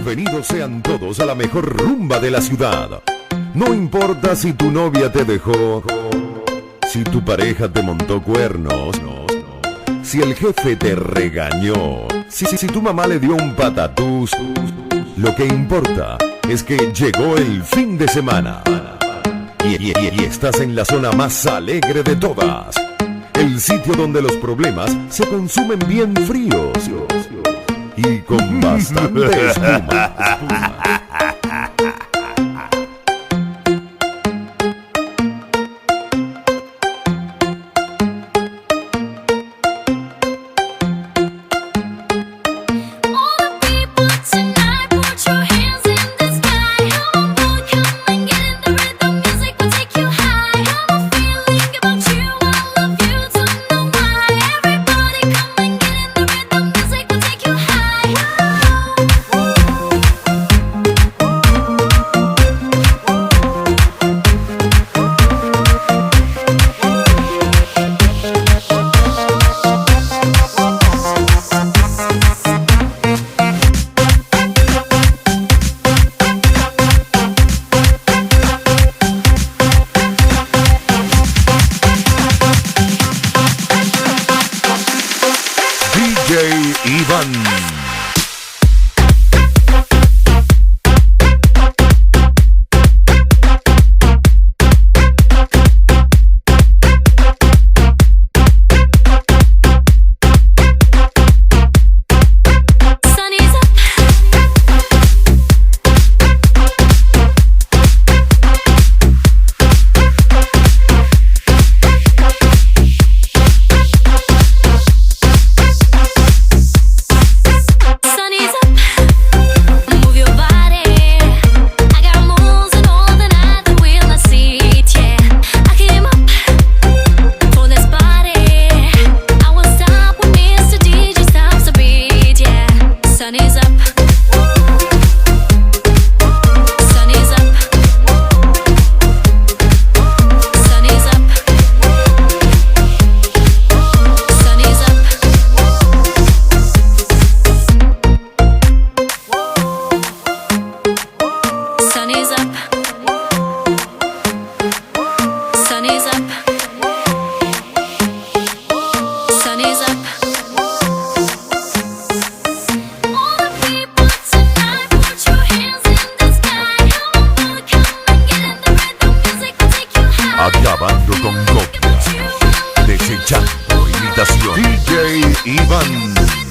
Bienvenidos sean todos a la mejor rumba de la ciudad. No importa si tu novia te dejó, si tu pareja te montó cuernos, si el jefe te regañó, si tu mamá le dio un patatús. Lo que importa es que llegó el fin de semana y estás en la zona más alegre de todas. El sitio donde los problemas se consumen bien fríos y con bastante espuma. Iván. Acabando con copia, desechando imitación. DJ Iván.